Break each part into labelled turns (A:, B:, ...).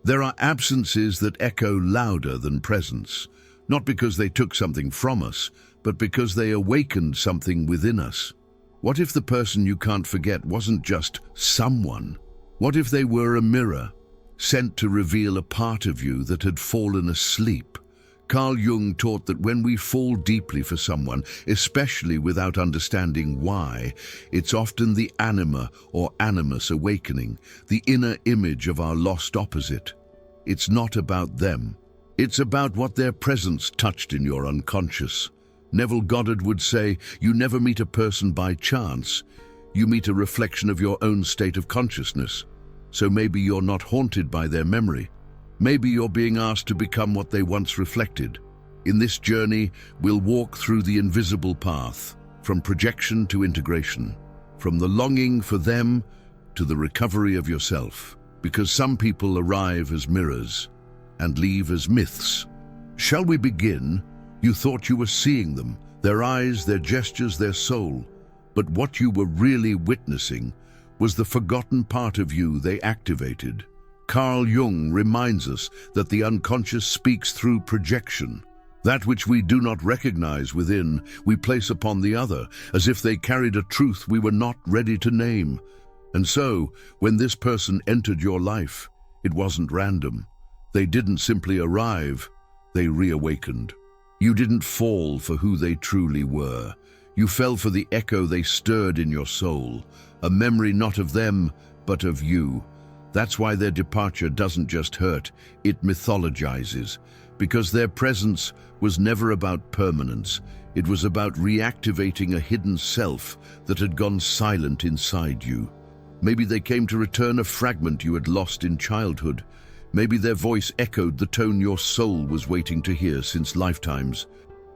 A: There are absences that echo louder than presence, not because they took something from us, but because they awakened something within us. What if the person you can't forget wasn't just someone? What if they were a mirror, sent to reveal a part of you that had fallen asleep? Carl Jung taught that when we fall deeply for someone, especially without understanding why, it's often the anima or animus awakening, the inner image of our lost opposite. It's not about them. It's about what their presence touched in your unconscious. Neville Goddard would say, you never meet a person by chance. You meet a reflection of your own state of consciousness. So maybe you're not haunted by their memory. Maybe you're being asked to become what they once reflected. In this journey, we'll walk through the invisible path, from projection to integration, from the longing for them to the recovery of yourself, because some people arrive as mirrors and leave as myths. Shall we begin? You thought you were seeing them, their eyes, their gestures, their soul, but what you were really witnessing was the forgotten part of you they activated. Carl Jung reminds us that the unconscious speaks through projection. That which we do not recognize within, we place upon the other, as if they carried a truth we were not ready to name. And so, when this person entered your life, it wasn't random. They didn't simply arrive, they reawakened. You didn't fall for who they truly were. You fell for the echo they stirred in your soul, a memory not of them, but of you. That's why their departure doesn't just hurt, it mythologizes, because their presence was never about permanence. It was about reactivating a hidden self that had gone silent inside you. Maybe they came to return a fragment you had lost in childhood. Maybe their voice echoed the tone your soul was waiting to hear since lifetimes.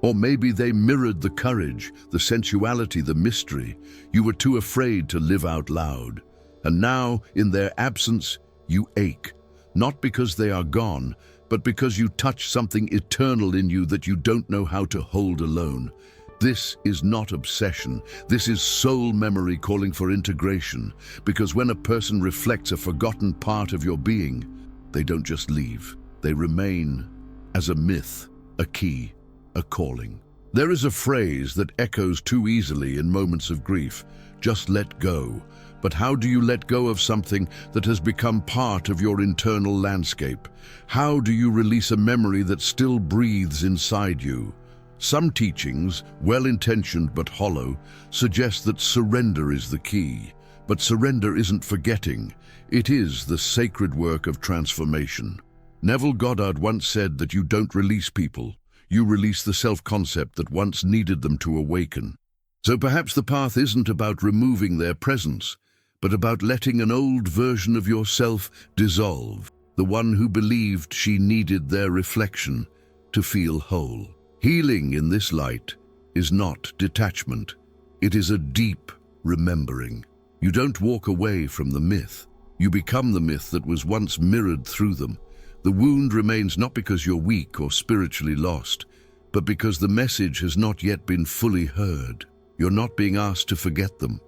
A: Or maybe they mirrored the courage, the sensuality, the mystery you were too afraid to live out loud. And now, in their absence, you ache, not because they are gone, but because you touch something eternal in you that you don't know how to hold alone. This is not obsession. This is soul memory calling for integration, because when a person reflects a forgotten part of your being, they don't just leave. They remain as a myth, a key, a calling. There is a phrase that echoes too easily in moments of grief: just let go. But how do you let go of something that has become part of your internal landscape? How do you release a memory that still breathes inside you? Some teachings, well-intentioned but hollow, suggest that surrender is the key. But surrender isn't forgetting. It is the sacred work of transformation. Neville Goddard once said that you don't release people. You release the self-concept that once needed them to awaken. So perhaps the path isn't about removing their presence, but about letting an old version of yourself dissolve, the one who believed she needed their reflection to feel whole. Healing in this light is not detachment. It is a deep remembering. You don't walk away from the myth. You become the myth that was once mirrored through them. The wound remains not because you're weak or spiritually lost, but because the message has not yet been fully heard. You're not being asked to forget them.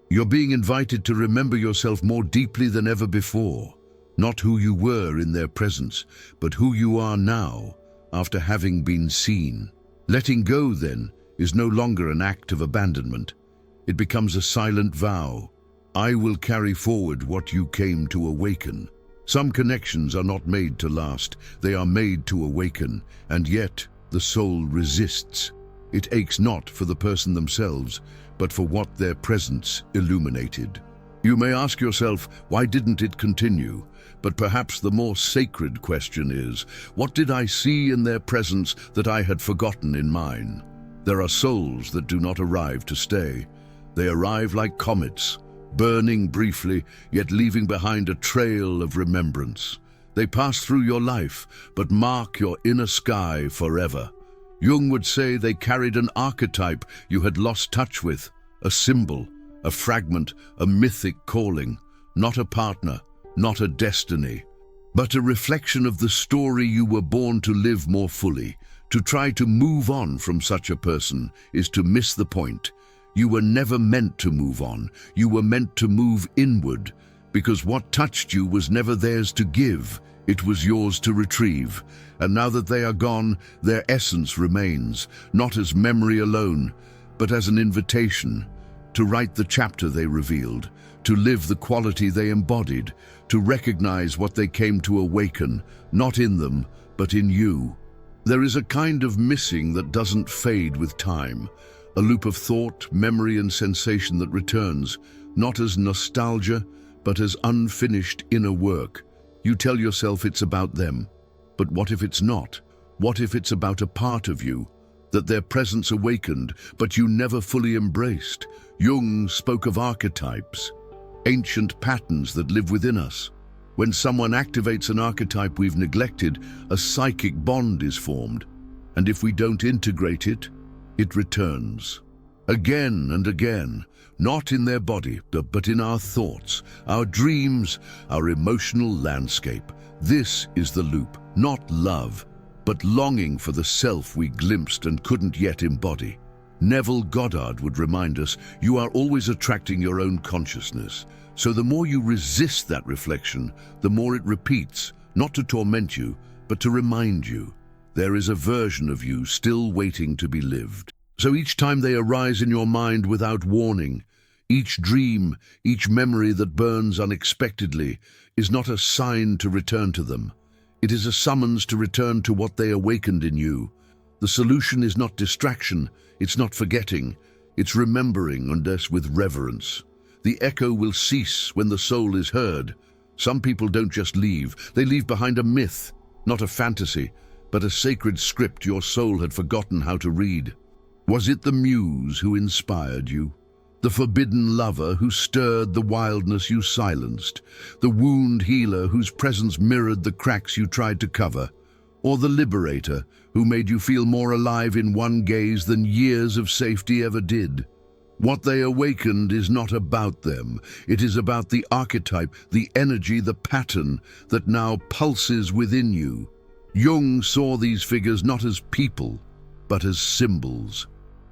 A: You're being invited to remember yourself more deeply than ever before, not who you were in their presence, but who you are now, after having been seen. Letting go, then, is no longer an act of abandonment. It becomes a silent vow. I will carry forward what you came to awaken. Some connections are not made to last, they are made to awaken, and yet the soul resists. It aches not for the person themselves, but for what their presence illuminated. You may ask yourself, why didn't it continue? But perhaps the more sacred question is, what did I see in their presence that I had forgotten in mine? There are souls that do not arrive to stay. They arrive like comets, burning briefly, yet leaving behind a trail of remembrance. They pass through your life, but mark your inner sky forever. Jung would say they carried an archetype you had lost touch with, a symbol, a fragment, a mythic calling, not a partner, not a destiny, but a reflection of the story you were born to live more fully. To try to move on from such a person is to miss the point. You were never meant to move on. You were meant to move inward, because what touched you was never theirs to give. It was yours to retrieve, and now that they are gone, their essence remains, not as memory alone, but as an invitation to write the chapter they revealed, to live the quality they embodied, to recognize what they came to awaken, not in them, but in you. There is a kind of missing that doesn't fade with time, a loop of thought, memory, and sensation that returns, not as nostalgia, but as unfinished inner work. You tell yourself it's about them, but what if it's not? What if it's about a part of you, that their presence awakened, but you never fully embraced? Jung spoke of archetypes, ancient patterns that live within us. When someone activates an archetype we've neglected, a psychic bond is formed, and if we don't integrate it, it returns. Again and again, not in their body, but in our thoughts, our dreams, our emotional landscape. This is the loop, not love, but longing for the self we glimpsed and couldn't yet embody. Neville Goddard would remind us, you are always attracting your own consciousness. So the more you resist that reflection, the more it repeats, not to torment you, but to remind you. There is a version of you still waiting to be lived. So each time they arise in your mind without warning, each dream, each memory that burns unexpectedly, is not a sign to return to them. It is a summons to return to what they awakened in you. The solution is not distraction, it's not forgetting, it's remembering, and thus with reverence. The echo will cease when the soul is heard. Some people don't just leave, they leave behind a myth, not a fantasy, but a sacred script your soul had forgotten how to read. Was it the muse who inspired you? The forbidden lover who stirred the wildness you silenced? The wound healer whose presence mirrored the cracks you tried to cover? Or the liberator who made you feel more alive in one gaze than years of safety ever did? What they awakened is not about them. It is about the archetype, the energy, the pattern that now pulses within you. Jung saw these figures not as people, but as symbols.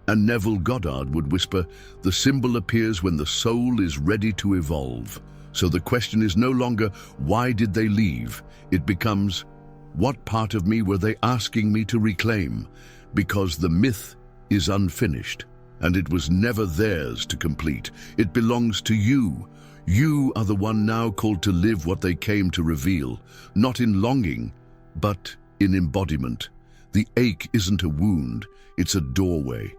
A: And Neville Goddard would whisper, the symbol appears when the soul is ready to evolve. So the question is no longer, why did they leave? It becomes, what part of me were they asking me to reclaim? Because the myth is unfinished, and it was never theirs to complete. It belongs to you. You are the one now called to live what they came to reveal, not in longing, but in embodiment. The ache isn't a wound, it's a doorway.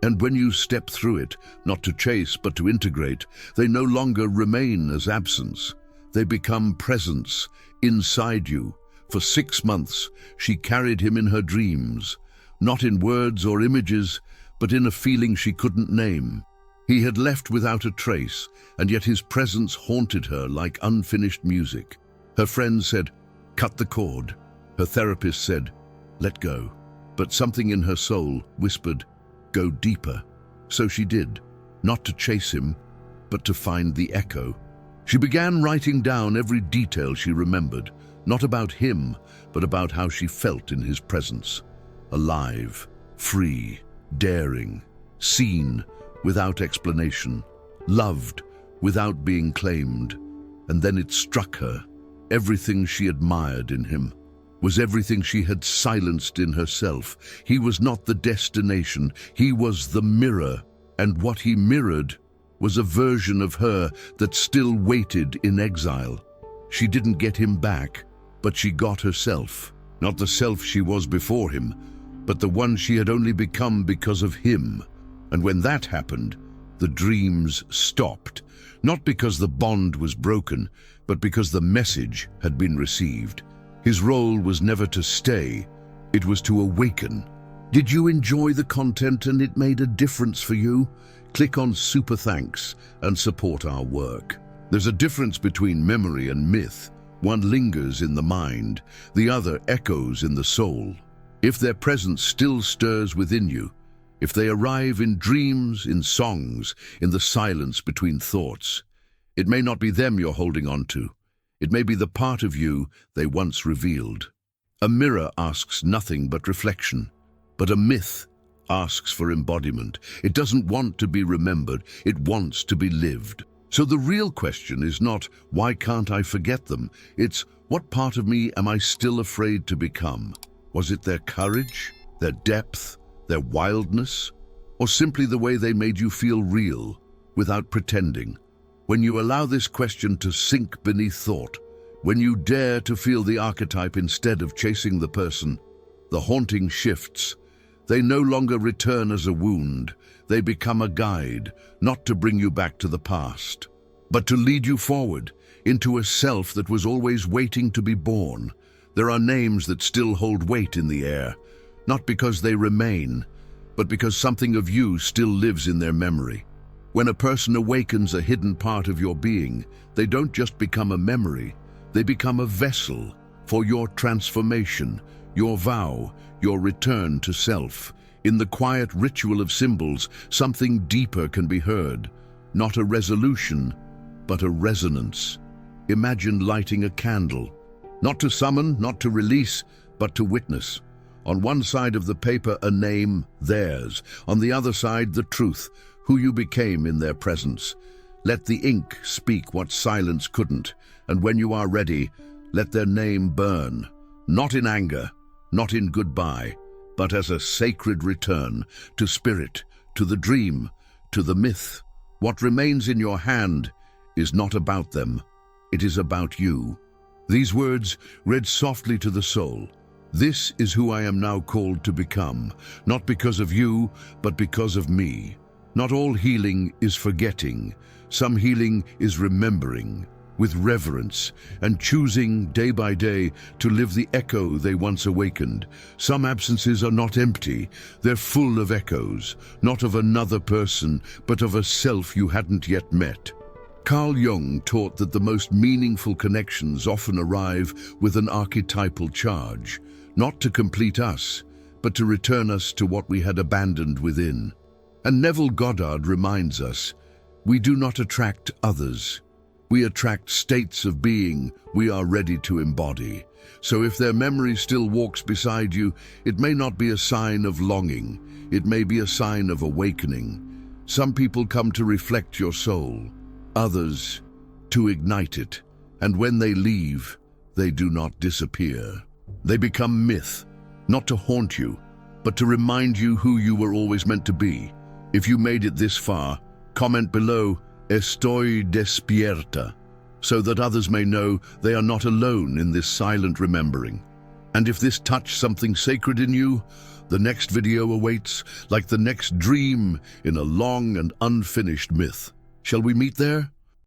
A: And when you step through it, not to chase but to integrate, they no longer remain as absence. They become presence inside you. For 6 months, she carried him in her dreams, not in words or images, but in a feeling she couldn't name. He had left without a trace, and yet his presence haunted her like unfinished music. Her friends said, cut the cord. Her therapist said, let go. But something in her soul whispered, go deeper. So she did, not to chase him, but to find the echo. She began writing down every detail she remembered, not about him, but about how she felt in his presence. Alive, free, daring, seen without explanation, loved without being claimed. And then it struck her. Everything she admired in him was everything she had silenced in herself. He was not the destination, he was the mirror, and what he mirrored was a version of her that still waited in exile. She didn't get him back, but she got herself. Not the self she was before him, but the one she had only become because of him. And when that happened, the dreams stopped, not because the bond was broken, but because the message had been received. His role was never to stay, it was to awaken. Did you enjoy the content and it made a difference for you? Click on Super Thanks and support our work. There's a difference between memory and myth. One lingers in the mind, the other echoes in the soul. If their presence still stirs within you, if they arrive in dreams, in songs, in the silence between thoughts, it may not be them you're holding on to. It may be the part of you they once revealed. A mirror asks nothing but reflection, but a myth asks for embodiment. It doesn't want to be remembered, it wants to be lived. So the real question is not, why can't I forget them? It's, What part of me am I still afraid to become? Was it their courage, their depth, their wildness, or simply the way they made you feel real, without pretending? When you allow this question to sink beneath thought, when you dare to feel the archetype instead of chasing the person, the haunting shifts. They no longer return as a wound. They become a guide, not to bring you back to the past, but to lead you forward into a self that was always waiting to be born. There are names that still hold weight in the air, not because they remain, but because something of you still lives in their memory. When a person awakens a hidden part of your being, they don't just become a memory, they become a vessel for your transformation, your vow, your return to self. In the quiet ritual of symbols, something deeper can be heard, not a resolution, but a resonance. Imagine lighting a candle, not to summon, not to release, but to witness. On one side of the paper, a name, theirs. On the other side, the truth, who you became in their presence. Let the ink speak what silence couldn't, and when you are ready, let their name burn, not in anger, not in goodbye, but as a sacred return to spirit, to the dream, to the myth. What remains in your hand is not about them, it is about you. These words read softly to the soul. This is who I am now called to become, not because of you, but because of me. Not all healing is forgetting. Some healing is remembering, with reverence, and choosing day by day to live the echo they once awakened. Some absences are not empty, they're full of echoes, not of another person, but of a self you hadn't yet met. Carl Jung taught that the most meaningful connections often arrive with an archetypal charge, not to complete us, but to return us to what we had abandoned within. And Neville Goddard reminds us, we do not attract others. We attract states of being we are ready to embody. So if their memory still walks beside you, it may not be a sign of longing. It may be a sign of awakening. Some people come to reflect your soul, others to ignite it. And when they leave, they do not disappear. They become myth, not to haunt you, but to remind you who you were always meant to be. If you made it this far, comment below, "Estoy despierta," so that others may know they are not alone in this silent remembering. And if this touched something sacred in you, the next video awaits, like the next dream in a long and unfinished myth. Shall we meet there?